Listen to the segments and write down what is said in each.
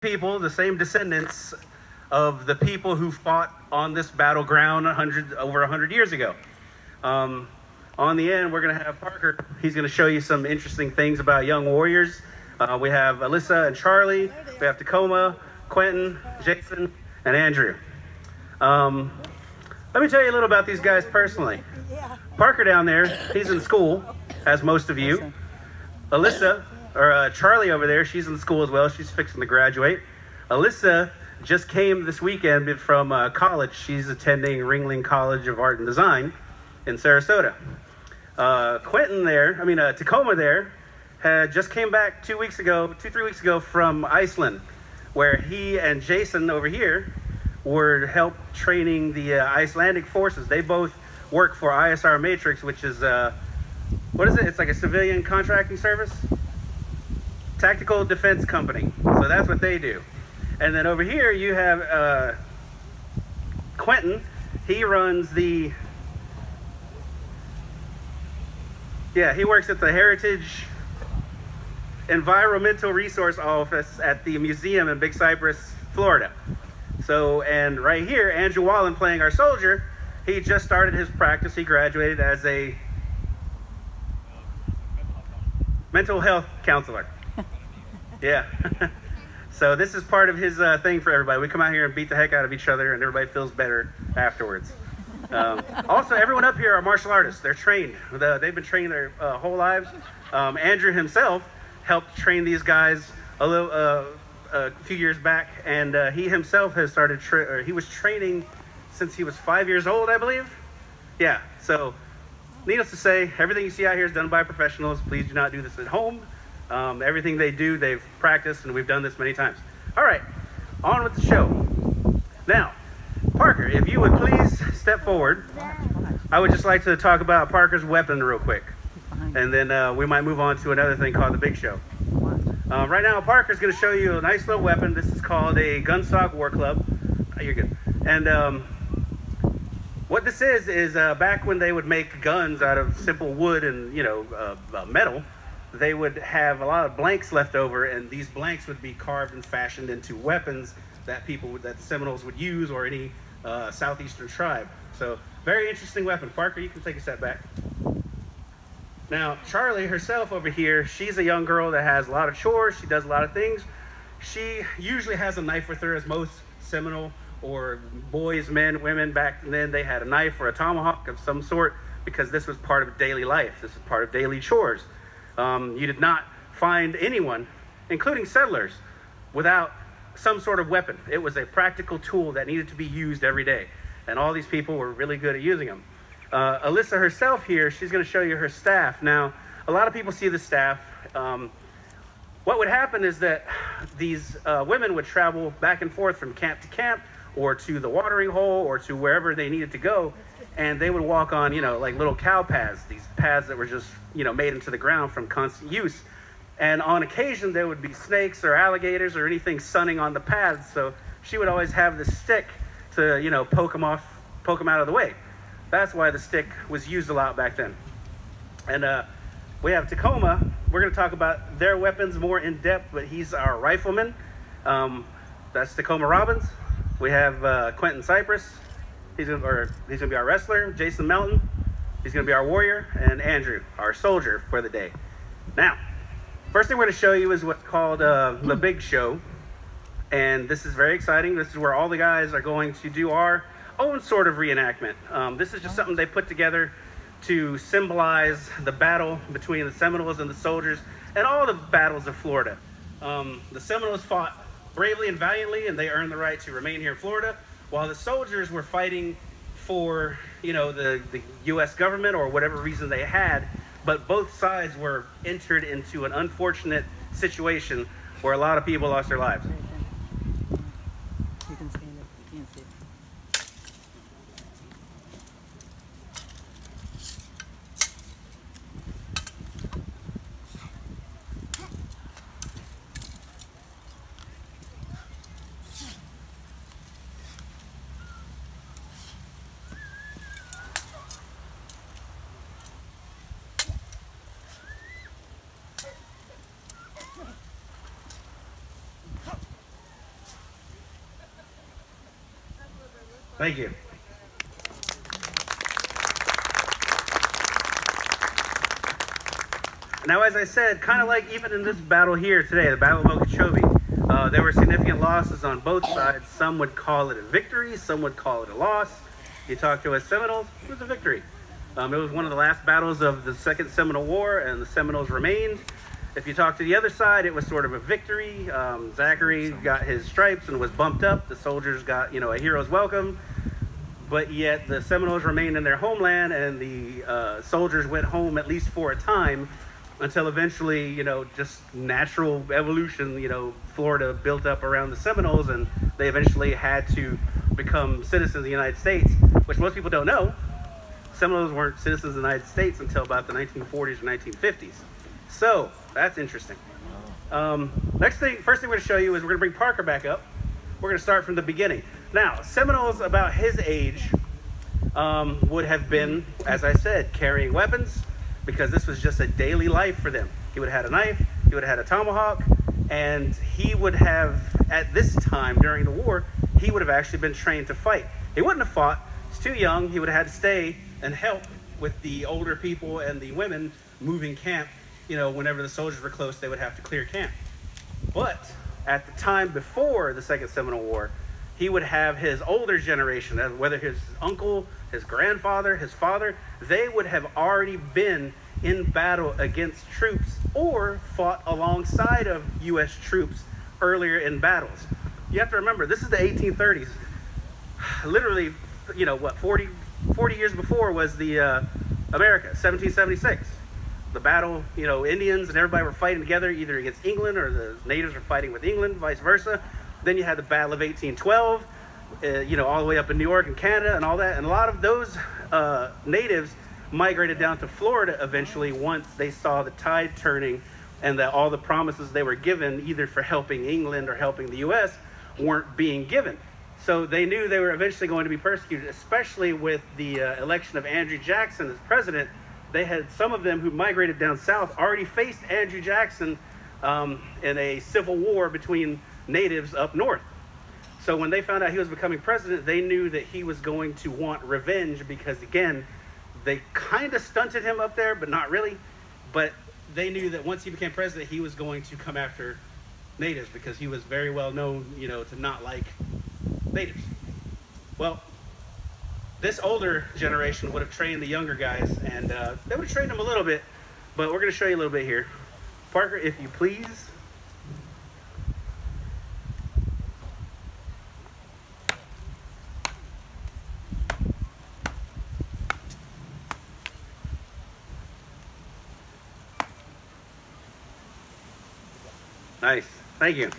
people, the same descendants of the people who fought on this battleground over 100 years ago. On the end, we're going to have Parker. He's going to show you some interesting things about young warriors. We have Alyssa and Charlie. We have Tacoma, Quentin, Jason, and Andrew. Let me tell you a little about these guys personally. Parker down there, he's in school, as most of you. Alyssa, or Charlie over there, she's in school as well. She's fixing to graduate. Alyssa just came this weekend from college. She's attending Ringling College of Art and Design in Sarasota. Tacoma there, had just came back 3 weeks ago from Iceland, where he and Jason over here were help training the Icelandic forces. They both work for ISR Matrix, which is, what is it? It's like a civilian contracting service? Tactical defense company. So that's what they do. And then over here you have Quentin. He runs the, he works at the Heritage Environmental Resource Office at the museum in Big Cypress, Florida. So, and right here, Andrew Wallen playing our soldier, he just started his practice. He graduated as a mental health counselor. Yeah. So this is part of his thing for everybody. We come out here and beat the heck out of each other, and everybody feels better afterwards. Also, everyone up here are martial artists. They're trained. They've been training their whole lives. Andrew himself helped train these guys a few years back, and he himself has started, he was training since he was 5 years old, I believe. Yeah, so needless to say, everything you see out here is done by professionals. Please do not do this at home. Everything they do, they've practiced, and we've done this many times. All right, on with the show. Now, Parker, if you would please step forward. I would just like to talk about Parker's weapon real quick, and then we might move on to another thing called the Big Show. Right now, Parker's going to show you a nice little weapon. This is called a gunstock war club. Oh, you're good. And what this is back when they would make guns out of simple wood and metal, they would have a lot of blanks left over, and these blanks would be carved and fashioned into weapons that that Seminoles would use, or any southeastern tribe. So very interesting weapon. Parker, you can take a step back. Now, Charlie herself over here, she's a young girl that has a lot of chores. She does a lot of things. She usually has a knife with her, as most Seminole or boys, men, women back then, they had a knife or a tomahawk of some sort, because this was part of daily life. This is part of daily chores. You did not find anyone, including settlers, without some sort of weapon. It was a practical tool that needed to be used every day, and all these people were really good at using them. Alyssa herself here, she's going to show you her staff. Now, a lot of people see the staff. What would happen is that these women would travel back and forth from camp to camp, or to the watering hole, or to wherever they needed to go, and they would walk on, like little cow paths, these paths that were just, made into the ground from constant use. And on occasion, there would be snakes or alligators or anything sunning on the paths, so she would always have the stick to, poke them out of the way. That's why the stick was used a lot back then. And we have Tacoma. We're going to talk about their weapons more in depth, but he's our rifleman. That's Tacoma Robbins. We have Quentin Cypress. He's going to be our wrestler. Jason Melton. He's going to be our warrior. And Andrew, our soldier for the day. Now, first thing we're going to show you is what's called the Big Show. And this is very exciting. This is where all the guys are going to do our own sort of reenactment. This is just something they put together to symbolize the battle between the Seminoles and the soldiers, and all the battles of Florida. The Seminoles fought bravely and valiantly, and they earned the right to remain here in Florida, while the soldiers were fighting for, the U.S. government, or whatever reason they had. But both sides were entered into an unfortunate situation where a lot of people lost their lives. You can stand it. You can't see it. Thank you. Now, as I said, kind of like even in this battle here today, the Battle of Okeechobee, there were significant losses on both sides. Some would call it a victory, some would call it a loss. You talk to us Seminoles, it was a victory. It was one of the last battles of the Second Seminole War, and the Seminoles remained. If you talk to the other side, it was sort of a victory. Zachary got his stripes and was bumped up. The soldiers got, a hero's welcome. But yet the Seminoles remained in their homeland, and the soldiers went home at least for a time, until eventually, just natural evolution, Florida built up around the Seminoles, and they eventually had to become citizens of the United States, which most people don't know. Seminoles weren't citizens of the United States until about the 1940s or 1950s. So that's interesting. First thing we're going to show you is we're going to bring Parker back up. We're going to start from the beginning. Now, Seminoles about his age would have been, as I said, carrying weapons, because this was just a daily life for them. He would have had a knife, he would have had a tomahawk, and he would have, at this time during the war, he would have actually been trained to fight. He wouldn't have fought. He's too young. He would have had to stay and help with the older people and the women moving camp. Whenever the soldiers were close, they would have to clear camp. But at the time before the Second Seminole War, he would have his older generation, whether his uncle, his grandfather, his father, they would have already been in battle against troops or fought alongside of U.S. troops earlier in battles. You have to remember, this is the 1830s. Literally, 40 years before was the America, 1776. The battle, Indians and everybody were fighting together either against England, or the natives were fighting with England, vice versa. Then you had the Battle of 1812, all the way up in New York and Canada and all that. And a lot of those natives migrated down to Florida eventually once they saw the tide turning, and that all the promises they were given, either for helping England or helping the U.S., weren't being given. So they knew they were eventually going to be persecuted, especially with the election of Andrew Jackson as president. They had some of them who migrated down south already faced Andrew Jackson in a civil war between natives up north. So when they found out he was becoming president, they knew that he was going to want revenge, because again, they kind of stunted him up there, but not really. But they knew that once he became president, he was going to come after natives, because he was very well known, to not like natives. Well, this older generation would have trained the younger guys, and they would have trained them a little bit, but we're going to show you a little bit here. Parker, if you please. Nice. Thank you.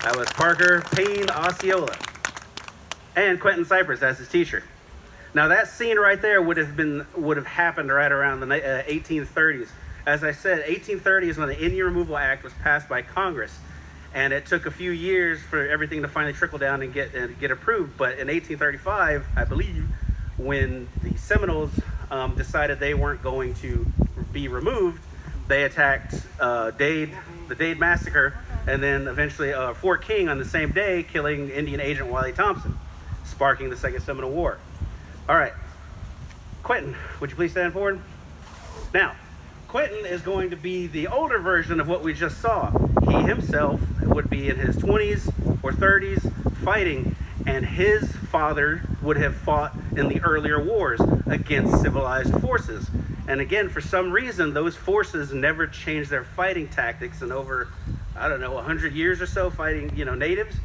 That was Parker Payne Osceola. And Quentin Cypress as his teacher. Now that scene right there would have happened right around the 1830s. As I said, 1830 is when the Indian Removal Act was passed by Congress, and it took a few years for everything to finally trickle down and get approved. But in 1835, I believe, when the Seminoles decided they weren't going to be removed, they attacked the Dade Massacre, and then eventually Fort King on the same day, killing Indian Agent Wiley Thompson, sparking the Second Seminole War. All right, Quentin, would you please stand forward? Now, Quentin is going to be the older version of what we just saw. He himself would be in his 20s or 30s fighting, and his father would have fought in the earlier wars against civilized forces. And again, for some reason, those forces never changed their fighting tactics in over, 100 years or so, fighting, natives.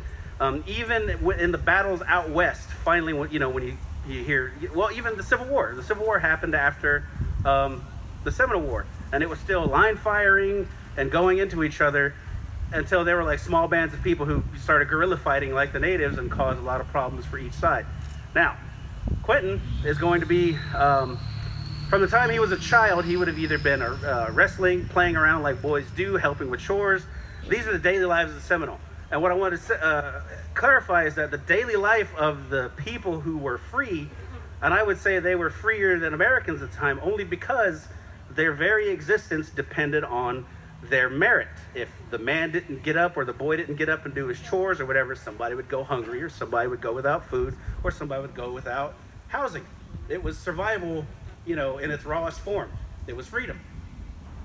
Even in the battles out west, finally, when you hear, well, even the Civil War. The Civil War happened after the Seminole War, and it was still line firing and going into each other until there were like small bands of people who started guerrilla fighting like the natives and caused a lot of problems for each side. Now, Quentin is going to be, from the time he was a child, he would have either been wrestling, playing around like boys do, helping with chores. These are the daily lives of the Seminole. And what I want to clarify is that the daily life of the people who were free, and I would say they were freer than Americans at the time, only because their very existence depended on their merit. If the man didn't get up or the boy didn't get up and do his chores or whatever, somebody would go hungry, or somebody would go without food, or somebody would go without housing. It was survival, in its rawest form. It was freedom.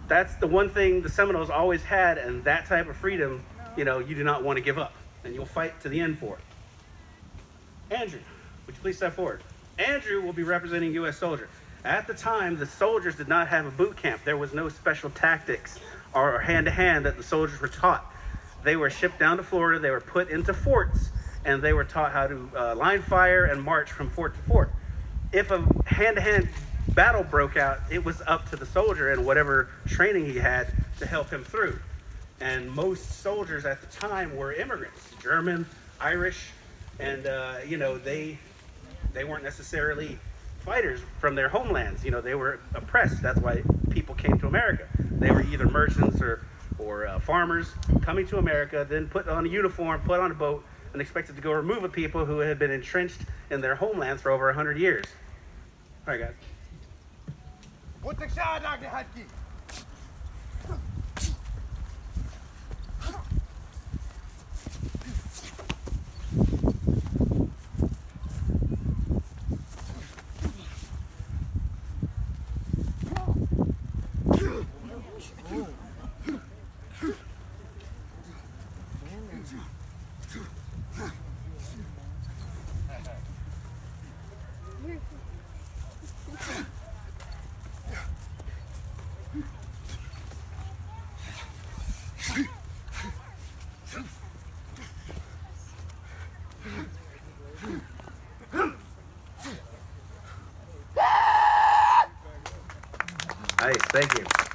That's the one thing the Seminoles always had, and that type of freedom, you do not want to give up, and you'll fight to the end for it. Andrew, would you please step forward? Andrew will be representing U.S. soldier. At the time, the soldiers did not have a boot camp. There was no special tactics or hand-to-hand that the soldiers were taught. They were shipped down to Florida, they were put into forts, and they were taught how to line fire and march from fort to fort. If a hand-to-hand battle broke out, it was up to the soldier and whatever training he had to help him through. And most soldiers at the time were immigrants, German, Irish, and they weren't necessarily fighters from their homelands. They were oppressed. That's why people came to America. They were either merchants or farmers coming to America, then put on a uniform, put on a boat, and expected to go remove a people who had been entrenched in their homelands for over 100 years. All right, guys. Nice, thank you.